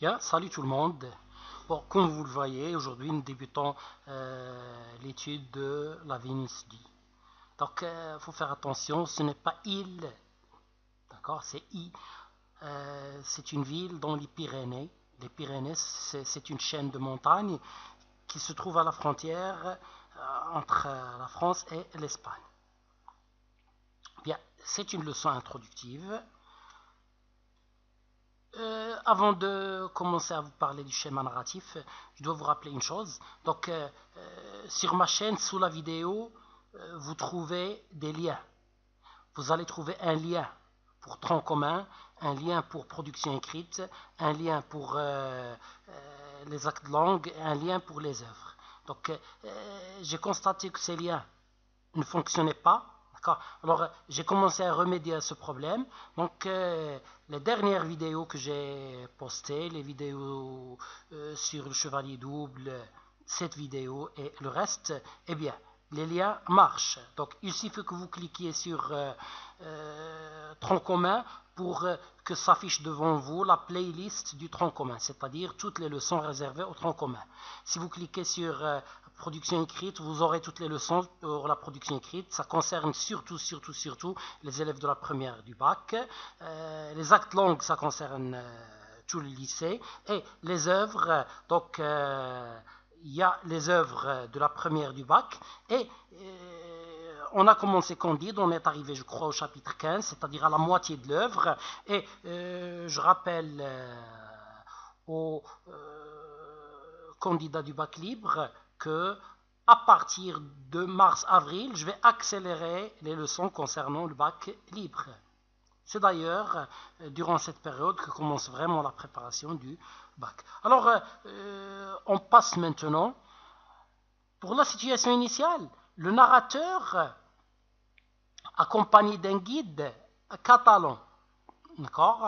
Bien, salut tout le monde. Bon, comme vous le voyez, aujourd'hui nous débutons l'étude de la Vénus D. Donc, il faut faire attention, ce n'est pas il, d'accord, c'est I. C'est une ville dans les Pyrénées. Les Pyrénées, c'est une chaîne de montagnes qui se trouve à la frontière entre la France et l'Espagne. Bien, c'est une leçon introductive. Avant de commencer à vous parler du schéma narratif, je dois vous rappeler une chose. Donc, sur ma chaîne, sous la vidéo, vous trouvez des liens. Vous allez trouver un lien pour tronc commun, un lien pour production écrite, un lien pour les actes de langue, un lien pour les œuvres. Donc, j'ai constaté que ces liens ne fonctionnaient pas. Alors, j'ai commencé à remédier à ce problème. Donc, les dernières vidéos que j'ai postées, les vidéos sur le chevalier double, cette vidéo et le reste, eh bien, les liens marchent. Donc, il suffit que vous cliquiez sur tronc commun pour que s'affiche devant vous la playlist du tronc commun, c'est-à-dire toutes les leçons réservées au tronc commun. Si vous cliquez sur production écrite, vous aurez toutes les leçons pour la production écrite. Ça concerne surtout les élèves de la première du bac. Les actes langues, ça concerne tout le lycée. Et les œuvres, donc il y a les œuvres de la première du bac. Et on a commencé Candide, on est arrivé, je crois, au chapitre 15, c'est-à-dire à la moitié de l'œuvre. Et je rappelle aux candidats du bac libre que à partir de mars-avril, je vais accélérer les leçons concernant le bac libre. C'est d'ailleurs durant cette période que commence vraiment la préparation du bac. Alors, on passe maintenant pour la situation initiale. Le narrateur, accompagné d'un guide catalan, d'accord,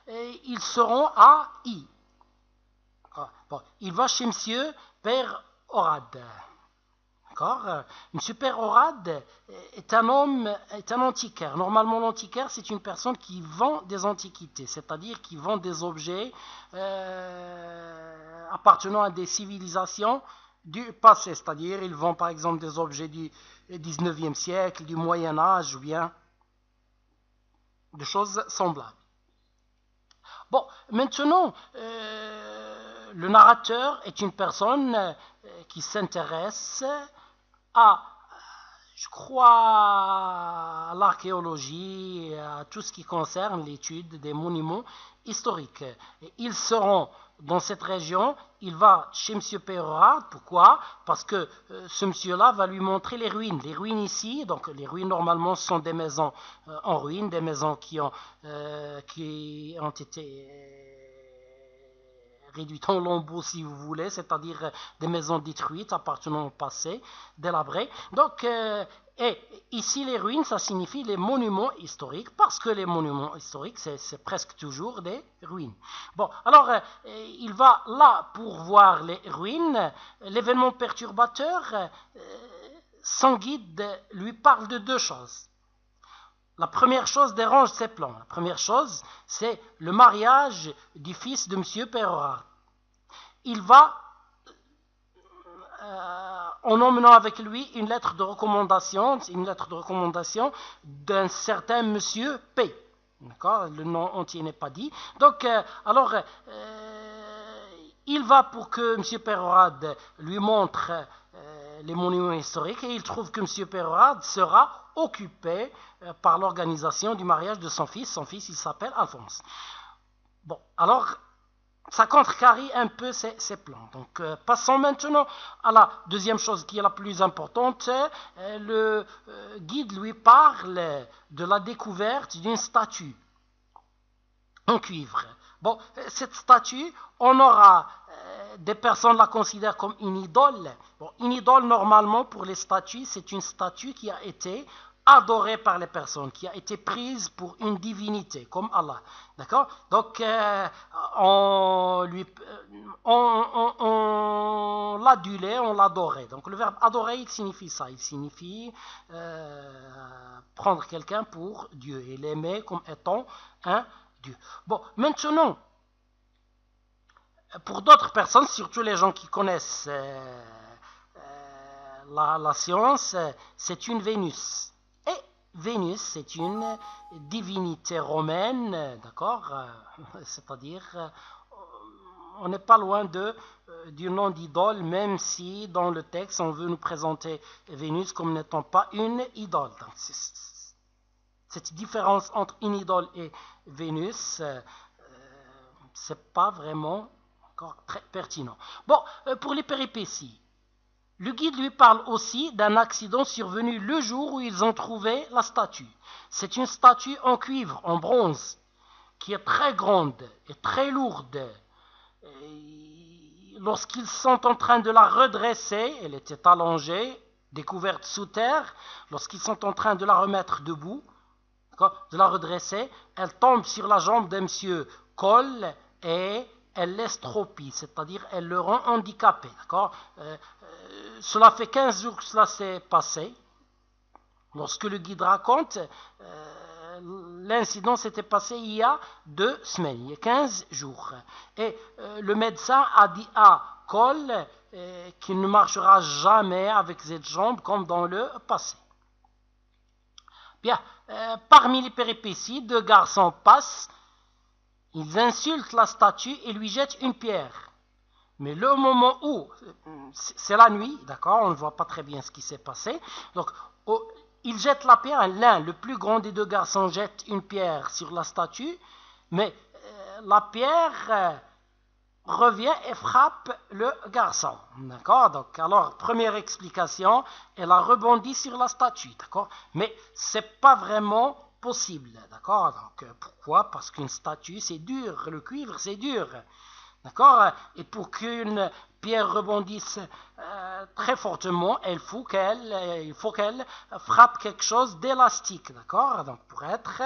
ils seront à I. Bon, il va chez Monsieur Père Orad. D'accord. Monsieur Père Orad est un homme, est un antiquaire. Normalement, l'antiquaire, c'est une personne qui vend des antiquités, c'est-à-dire qui vend des objets appartenant à des civilisations du passé. C'est-à-dire, il vend par exemple des objets du 19e siècle, du Moyen-Âge, ou bien de choses semblables. Bon, maintenant, le narrateur est une personne qui s'intéresse à, je crois, à l'archéologie, à tout ce qui concerne l'étude des monuments historiques. Et ils seront dans cette région, il va chez M. Pérard. Pourquoi? Parce que ce monsieur-là va lui montrer les ruines. Les ruines ici, donc les ruines normalement sont des maisons en ruine, des maisons qui ont été réduites en lambeaux si vous voulez, c'est-à-dire des maisons détruites appartenant au passé, délabrées. Donc, et ici les ruines, ça signifie les monuments historiques, parce que les monuments historiques, c'est presque toujours des ruines. Bon, alors, il va là pour voir les ruines. L'événement perturbateur, son guide lui parle de deux choses. La première chose dérange ses plans. La première chose, c'est le mariage du fils de M. Pérard. Il va, en emmenant avec lui une lettre de recommandation d'un certain M. P. D'accord, le nom entier n'est pas dit. Donc, alors, il va pour que M. Pérard lui montre les monuments historiques et il trouve que M. Pérard sera occupé par l'organisation du mariage de son fils. Son fils, il s'appelle Alphonse. Bon, alors, ça contrecarrie un peu ses plans. Donc, passons maintenant à la deuxième chose qui est la plus importante. Le guide lui parle de la découverte d'une statue en cuivre. Bon, cette statue, on aura des personnes la considèrent comme une idole. Bon, une idole, normalement, pour les statues, c'est une statue qui a été adorée par les personnes, qui a été prise pour une divinité, comme Allah. D'accord? Donc, on l'adulait, on l'adorait. Donc, le verbe adorer, il signifie ça. Il signifie prendre quelqu'un pour Dieu et l'aimer comme étant un Dieu. Bon, maintenant, Pour d'autres personnes, surtout les gens qui connaissent la science, c'est une Vénus. Et Vénus, c'est une divinité romaine, d'accord, c'est-à-dire on n'est pas loin du nom d'idole, même si dans le texte on veut nous présenter Vénus comme n'étant pas une idole. Donc, cette différence entre une idole et Vénus, c'est pas vraiment encore très pertinent. Bon, pour les péripéties, le guide lui parle aussi d'un accident survenu le jour où ils ont trouvé la statue. C'est une statue en cuivre, en bronze, qui est très grande et très lourde. Lorsqu'ils sont en train de la redresser, elle était allongée, découverte sous terre, lorsqu'ils sont en train de la remettre debout, de la redresser, elle tombe sur la jambe d'un monsieur Cole et elle l'estropie, c'est-à-dire elle le rend handicapé. Cela fait 15 jours que cela s'est passé. Lorsque le guide raconte, l'incident s'était passé il y a 2 semaines, il y a 15 jours. Et le médecin a dit à Cole qu'il ne marchera jamais avec cette jambe comme dans le passé. Bien, parmi les péripéties, 2 garçons passent, ils insultent la statue et lui jettent une pierre. Mais le moment où, c'est la nuit, d'accord, on ne voit pas très bien ce qui s'est passé, donc ils jettent la pierre, l'un, le plus grand des 2 garçons, jette une pierre sur la statue, mais la pierre revient et frappe le garçon, d'accord. Donc, alors, première explication, elle a rebondi sur la statue, d'accord, mais c'est pas vraiment possible, d'accord. Donc, pourquoi? Parce qu'une statue, c'est dur, le cuivre, c'est dur, d'accord, et pour qu'une pierre rebondisse très fortement, il faut qu'elle frappe quelque chose d'élastique, d'accord, donc pour être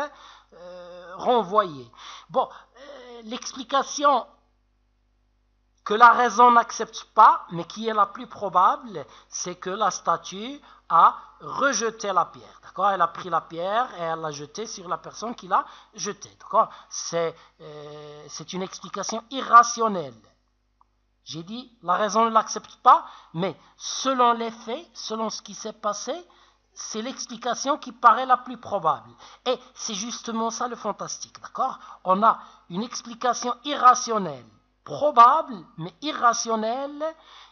renvoyée. Bon, l'explication que la raison n'accepte pas, mais qui est la plus probable, c'est que la statue a rejeté la pierre. D'accord? Elle a pris la pierre et elle l'a jetée sur la personne qui l'a jetée. D'accord? C'est une explication irrationnelle. J'ai dit, la raison ne l'accepte pas, mais selon les faits, selon ce qui s'est passé, c'est l'explication qui paraît la plus probable. Et c'est justement ça le fantastique. D'accord? On a une explication irrationnelle, probable mais irrationnelle,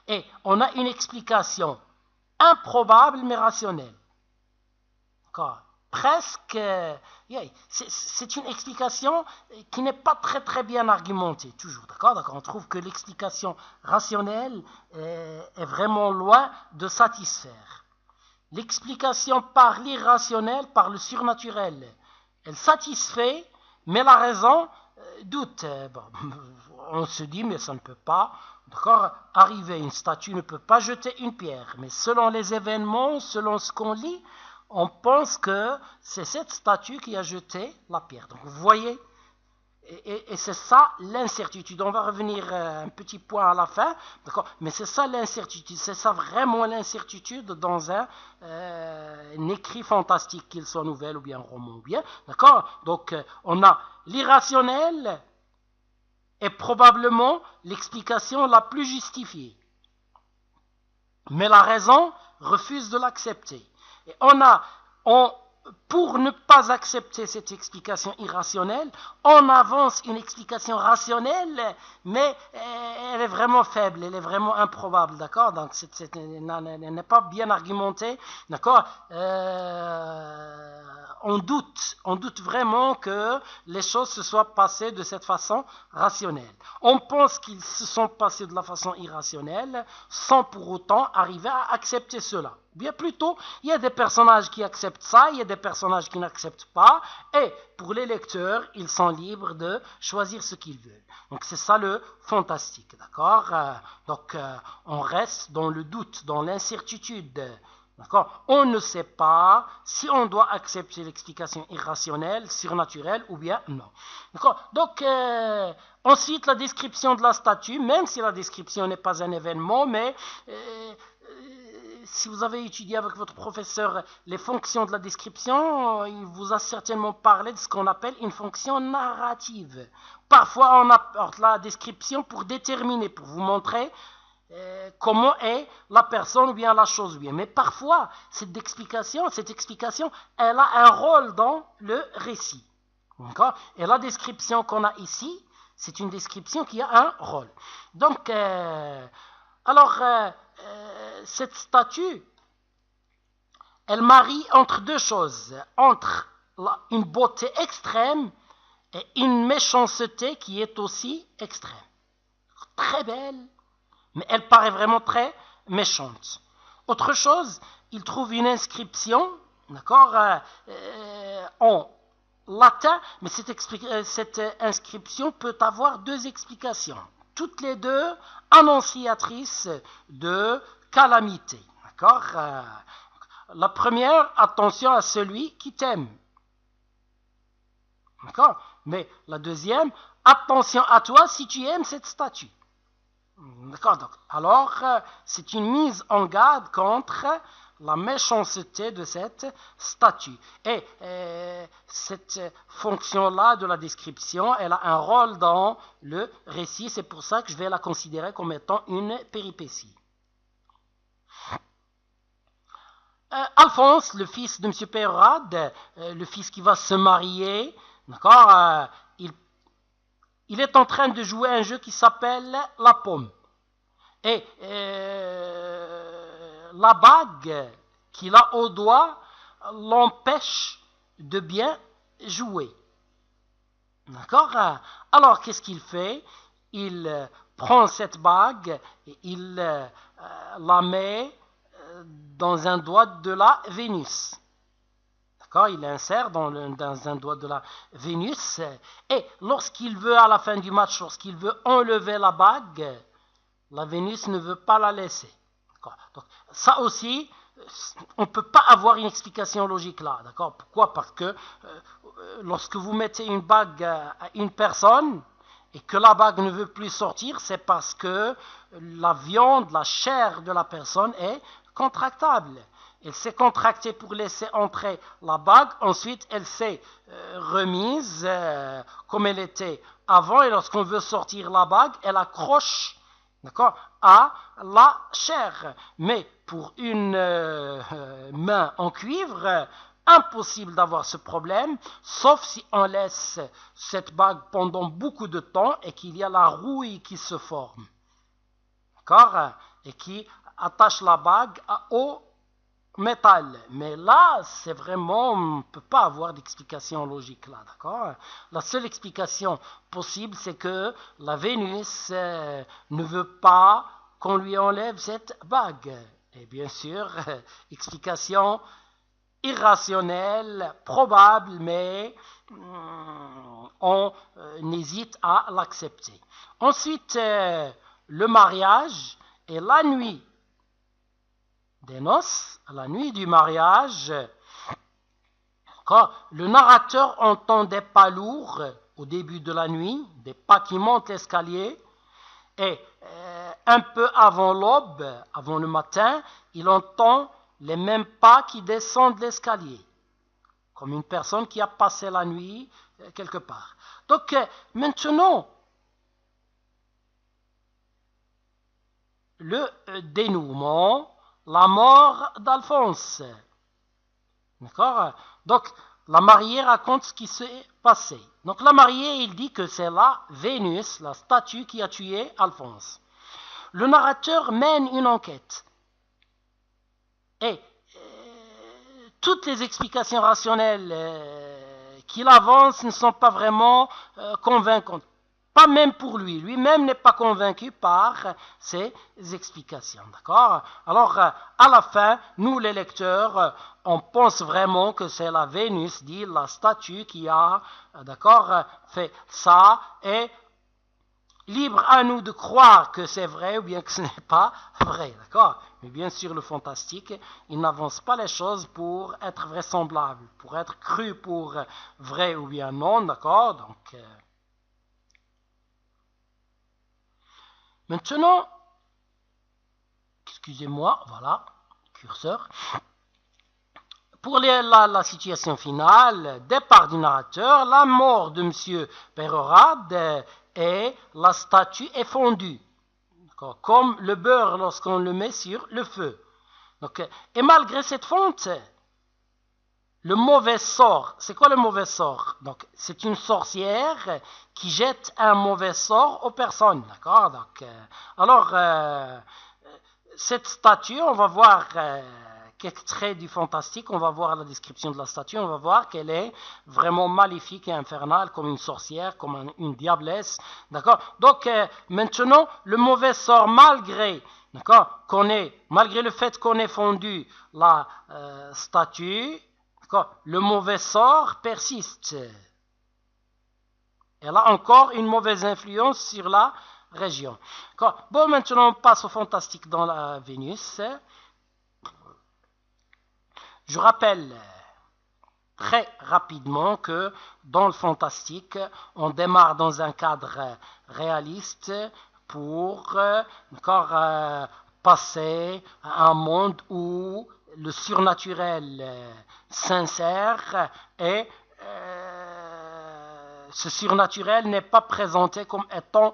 et on a une explication improbable mais rationnelle. D'accord? Presque, c'est une explication qui n'est pas très très bien argumentée, toujours, d'accord? On trouve que l'explication rationnelle est vraiment loin de satisfaire. L'explication par l'irrationnel, par le surnaturel, elle satisfait, mais la raison doute. Bon, on se dit, mais ça ne peut pas, d'accord, arriver. Une statue ne peut pas jeter une pierre. Mais selon les événements, selon ce qu'on lit, on pense que c'est cette statue qui a jeté la pierre. Donc vous voyez, et c'est ça l'incertitude. On va revenir un petit point à la fin, d'accord, mais c'est ça l'incertitude. C'est ça vraiment l'incertitude dans un écrit fantastique, qu'il soit nouvelle ou bien roman ou bien, d'accord. Donc on a l'irrationnel est probablement l'explication la plus justifiée. Mais la raison refuse de l'accepter. Et pour ne pas accepter cette explication irrationnelle, on avance une explication rationnelle, mais elle est vraiment faible, elle est vraiment improbable, d'accord. Donc, elle n'est pas bien argumentée, d'accord. On doute vraiment que les choses se soient passées de cette façon rationnelle. On pense qu'ils se sont passés de la façon irrationnelle, sans pour autant arriver à accepter cela. Bien plutôt, il y a des personnages qui acceptent ça, il y a des personnages qui n'acceptent pas, et pour les lecteurs, ils sont libres de choisir ce qu'ils veulent. Donc c'est ça le fantastique, d'accord. Donc on reste dans le doute, dans l'incertitude, d'accord. On ne sait pas si on doit accepter l'explication irrationnelle, surnaturelle ou bien non. D'accord. Donc ensuite la description de la statue, même si la description n'est pas un événement, mais si vous avez étudié avec votre professeur les fonctions de la description, il vous a certainement parlé de ce qu'on appelle une fonction narrative. Parfois, on apporte la description pour déterminer, pour vous montrer comment est la personne ou bien la chose bien. Mais parfois, cette explication, elle a un rôle dans le récit. D'accord? Et la description qu'on a ici, c'est une description qui a un rôle. Donc, cette statue, elle marie entre deux choses, entre une beauté extrême et une méchanceté qui est aussi extrême. Très belle, mais elle paraît vraiment très méchante. Autre chose, il trouve une inscription, d'accord, en latin, mais cette inscription peut avoir deux explications. Toutes les deux annonciatrices de calamité. D'accord? La première, attention à celui qui t'aime. D'accord? Mais la deuxième, attention à toi si tu aimes cette statue. D'accord? Donc, alors, c'est une mise en garde contre la méchanceté de cette statue. Et cette fonction-là de la description, elle a un rôle dans le récit. C'est pour ça que je vais la considérer comme étant une péripétie. Alphonse, le fils de M. Peyrade, le fils qui va se marier, d'accord, il est en train de jouer un jeu qui s'appelle la pomme. Et la bague qu'il a au doigt l'empêche de bien jouer. D'accord? Alors, qu'est-ce qu'il fait? Il prend cette bague et il la met dans un doigt de la Vénus. D'accord? Il l'insère dans un doigt de la Vénus. Et lorsqu'il veut, à la fin du match, lorsqu'il veut enlever la bague, la Vénus ne veut pas la laisser. D'accord? Donc, ça aussi, on ne peut pas avoir une explication logique là. D'accord? Pourquoi? Parce que lorsque vous mettez une bague à une personne et que la bague ne veut plus sortir, c'est parce que la viande, la chair de la personne est contractable. Elle s'est contractée pour laisser entrer la bague, ensuite elle s'est remise comme elle était avant, et lorsqu'on veut sortir la bague, elle accroche, d'accord, à la chair. Mais pour une main en cuivre, impossible d'avoir ce problème, sauf si on laisse cette bague pendant beaucoup de temps et qu'il y a la rouille qui se forme, d'accord, et qui attache la bague au métal. Mais là, c'est vraiment, on ne peut pas avoir d'explication logique là, d'accord? La seule explication possible, c'est que la Vénus ne veut pas qu'on lui enlève cette bague. Et bien sûr, explication irrationnelle, probable, mais on hésite à l'accepter. Ensuite, le mariage et la nuit des noces, à la nuit du mariage, quand le narrateur entend des pas lourds au début de la nuit, des pas qui montent l'escalier, et un peu avant l'aube, avant le matin, il entend les mêmes pas qui descendent l'escalier, comme une personne qui a passé la nuit quelque part. Donc maintenant, le dénouement, la mort d'Alphonse. D'accord? Donc, la mariée raconte ce qui s'est passé. Donc, la mariée, il dit que c'est la Vénus, la statue qui a tué Alphonse. Le narrateur mène une enquête. Et toutes les explications rationnelles qu'il avance ne sont pas vraiment convaincantes. Pas même pour lui. Lui-même n'est pas convaincu par ces explications. D'accord? Alors, à la fin, nous les lecteurs, on pense vraiment que c'est la Vénus, dit la statue, qui a, d'accord, fait ça, et libre à nous de croire que c'est vrai ou bien que ce n'est pas vrai. D'accord? Mais bien sûr, le fantastique, il n'avance pas les choses pour être vraisemblable, pour être cru pour vrai ou bien non. D'accord? Donc, maintenant, excusez-moi, voilà, curseur. Pour la situation finale, départ du narrateur, la mort de M. Peyrehorade et la statue est fondue, comme le beurre lorsqu'on le met sur le feu. Donc, et malgré cette fonte, le mauvais sort, c'est quoi le mauvais sort? Donc, c'est une sorcière qui jette un mauvais sort aux personnes, d'accord? Donc, alors, cette statue, on va voir quelques traits du fantastique, on va voir la description de la statue, on va voir qu'elle est vraiment maléfique et infernale, comme une sorcière, comme une diablesse, d'accord? Donc, maintenant, le mauvais sort, malgré le fait qu'on ait fondu la statue, le mauvais sort persiste. Elle a encore une mauvaise influence sur la région. Bon, maintenant, on passe au fantastique dans la Vénus. Je rappelle très rapidement que dans le fantastique, on démarre dans un cadre réaliste pour passer à un monde où le surnaturel s'insère et ce surnaturel n'est pas présenté comme étant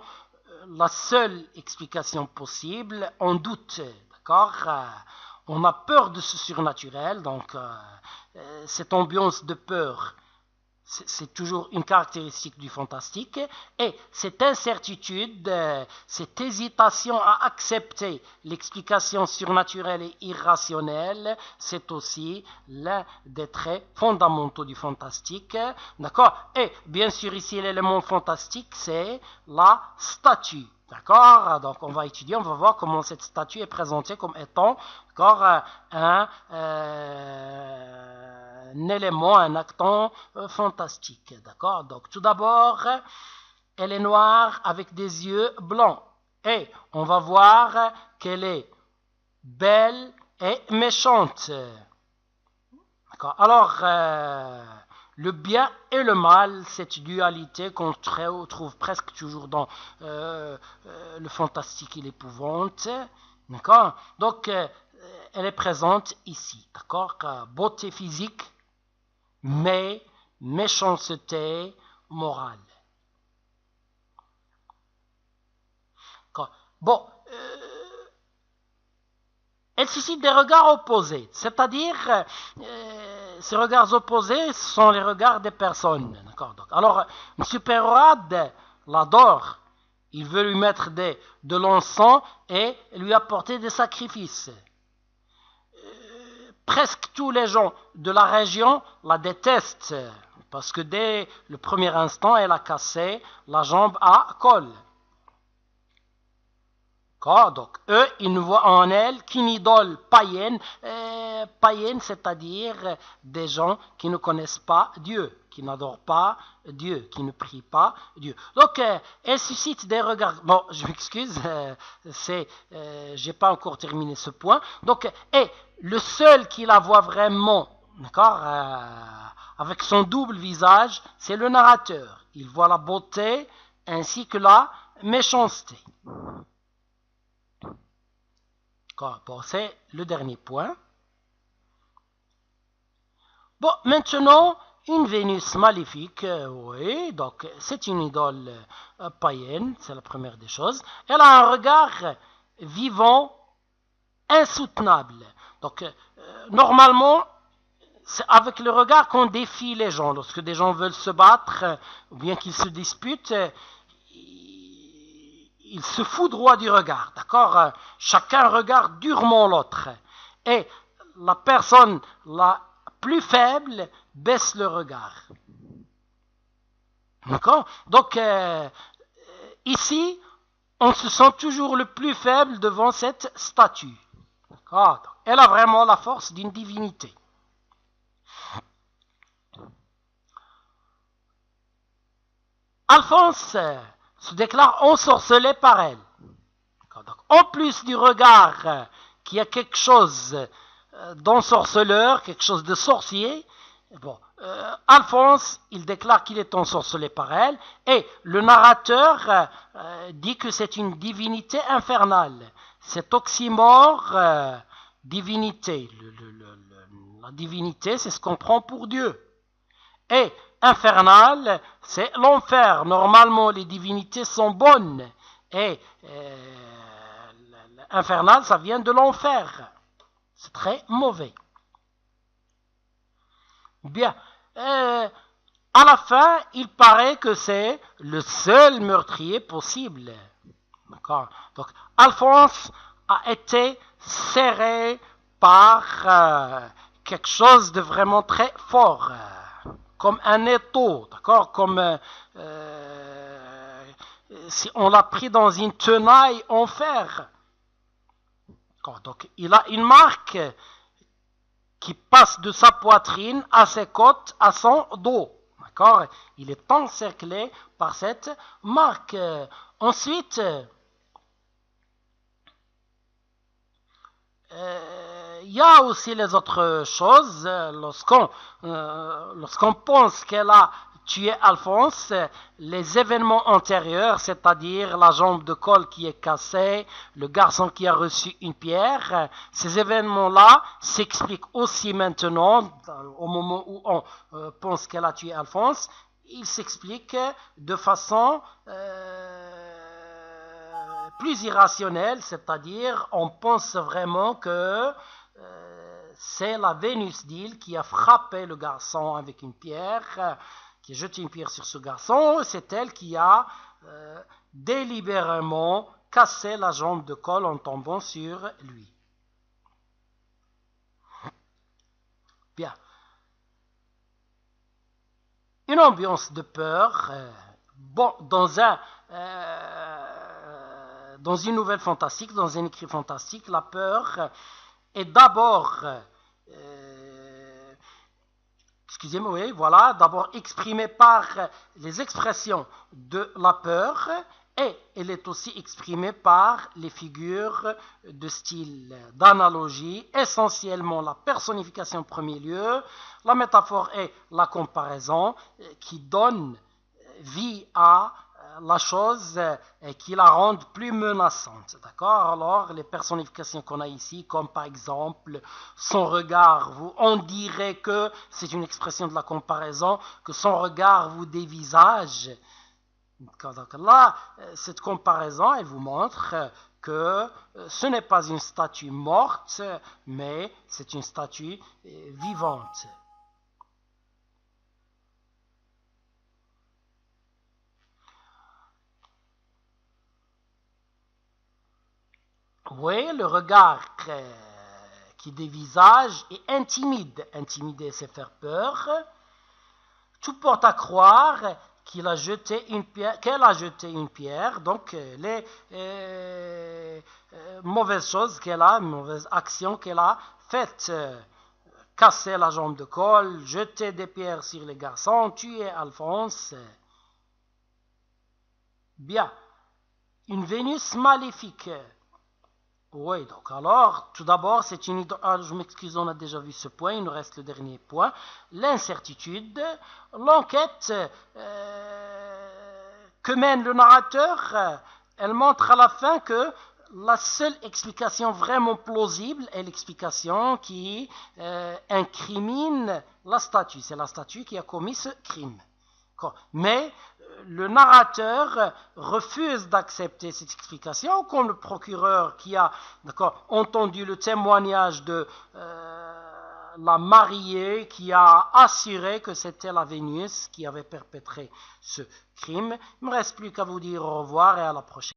la seule explication possible. On doute, d'accord? On a peur de ce surnaturel, donc cette ambiance de peur, c'est toujours une caractéristique du fantastique. Et cette incertitude, cette hésitation à accepter l'explication surnaturelle et irrationnelle, c'est aussi l'un des traits fondamentaux du fantastique. D'accord? Et bien sûr, ici, l'élément fantastique, c'est la statue. D'accord? Donc, on va étudier, on va voir comment cette statue est présentée comme étant un élément, un actant fantastique. D'accord? Donc, tout d'abord, elle est noire avec des yeux blancs. Et on va voir qu'elle est belle et méchante. D'accord? Alors, le bien et le mal, cette dualité qu'on trouve presque toujours dans le fantastique et l'épouvante. D'accord? Donc, elle est présente ici. D'accord? Beauté physique, mais méchanceté morale. D'accord? Bon, elle suscite des regards opposés, c'est-à-dire ces regards opposés sont les regards des personnes. D'accord? Donc, alors, M. Peyrehorade l'adore, il veut lui mettre de l'encens et lui apporter des sacrifices. Presque tous les gens de la région la détestent, parce que dès le premier instant, elle a cassé la jambe à Cole. Donc, eux, ils ne voient en elle qu'une idole païenne, c'est-à-dire des gens qui ne connaissent pas Dieu, qui n'adorent pas Dieu, qui ne prient pas Dieu. Donc, elle suscite des regards. Bon, je m'excuse, j'ai pas encore terminé ce point. Donc, et le seul qui la voit vraiment, d'accord, avec son double visage, c'est le narrateur. Il voit la beauté ainsi que la méchanceté. Bon, c'est le dernier point. Bon, maintenant, une Vénus maléfique, oui, donc c'est une idole païenne, c'est la première des choses. Elle a un regard vivant, insoutenable. Donc, normalement, c'est avec le regard qu'on défie les gens. Lorsque des gens veulent se battre, ou bien qu'ils se disputent, il se foudroie du regard, d'accord? Chacun regarde durement l'autre. Et la personne la plus faible baisse le regard. D'accord? Donc, ici, on se sent toujours le plus faible devant cette statue. D'accord? Elle a vraiment la force d'une divinité. Alphonse se déclare ensorcelé par elle. Donc, en plus du regard qui a quelque chose d'ensorceleur, quelque chose de sorcier, bon, Alphonse, il déclare qu'il est ensorcelé par elle, et le narrateur dit que c'est une divinité infernale. Cet oxymore divinité. La divinité, c'est ce qu'on prend pour Dieu. Et infernal, c'est l'enfer. Normalement, les divinités sont bonnes. Et infernal, ça vient de l'enfer. C'est très mauvais. Bien. À la fin, il paraît que c'est le seul meurtrier possible. D'accord. Donc, Alphonse a été serré par quelque chose de vraiment très fort, comme un étau, d'accord, comme si on l'a pris dans une tenaille en fer. D'accord. Donc, il a une marque qui passe de sa poitrine à ses côtes, à son dos. D'accord. Il est encerclé par cette marque. Ensuite, il y a aussi les autres choses. Lorsqu'on pense qu'elle a tué Alphonse, les événements antérieurs, c'est-à-dire la jambe de col qui est cassée, le garçon qui a reçu une pierre, ces événements-là s'expliquent aussi maintenant, au moment où on pense qu'elle a tué Alphonse, ils s'expliquent de façon plus irrationnelle, c'est-à-dire on pense vraiment que c'est la Vénus d'île qui a frappé le garçon avec une pierre, qui a jeté une pierre sur ce garçon, c'est elle qui a délibérément cassé la jambe de col en tombant sur lui. Bien. Une ambiance de peur. Bon, dans une nouvelle fantastique, dans un écrit fantastique, la peur est d'abord d'abord exprimée par les expressions de la peur, et elle est aussi exprimée par les figures de style, d'analogie, essentiellement la personnification en premier lieu, la métaphore et la comparaison qui donnent vie à la chose qui la rendent plus menaçante. D'accord? Alors, les personnifications qu'on a ici, comme par exemple son regard, on dirait que c'est une expression de la comparaison, que son regard vous dévisage. Donc là, cette comparaison, elle vous montre que ce n'est pas une statue morte, mais c'est une statue vivante. Oui, le regard qui dévisage et intimide. Intimider, c'est faire peur. Tout porte à croire qu'elle a jeté une pierre, donc les mauvaises choses qu'elle a, mauvaises actions qu'elle a faites, casser la jambe de col, jeter des pierres sur les garçons, tuer Alphonse. Bien, une Vénus maléfique. Oui, donc alors, tout d'abord, c'est une... je m'excuse, on a déjà vu ce point, il nous reste le dernier point. L'incertitude, l'enquête que mène le narrateur, elle montre à la fin que la seule explication vraiment plausible est l'explication qui incrimine la statue. C'est la statue qui a commis ce crime. Mais le narrateur refuse d'accepter cette explication, comme le procureur qui a entendu le témoignage de la mariée qui a assuré que c'était la Vénus qui avait perpétré ce crime. Il ne me reste plus qu'à vous dire au revoir et à la prochaine.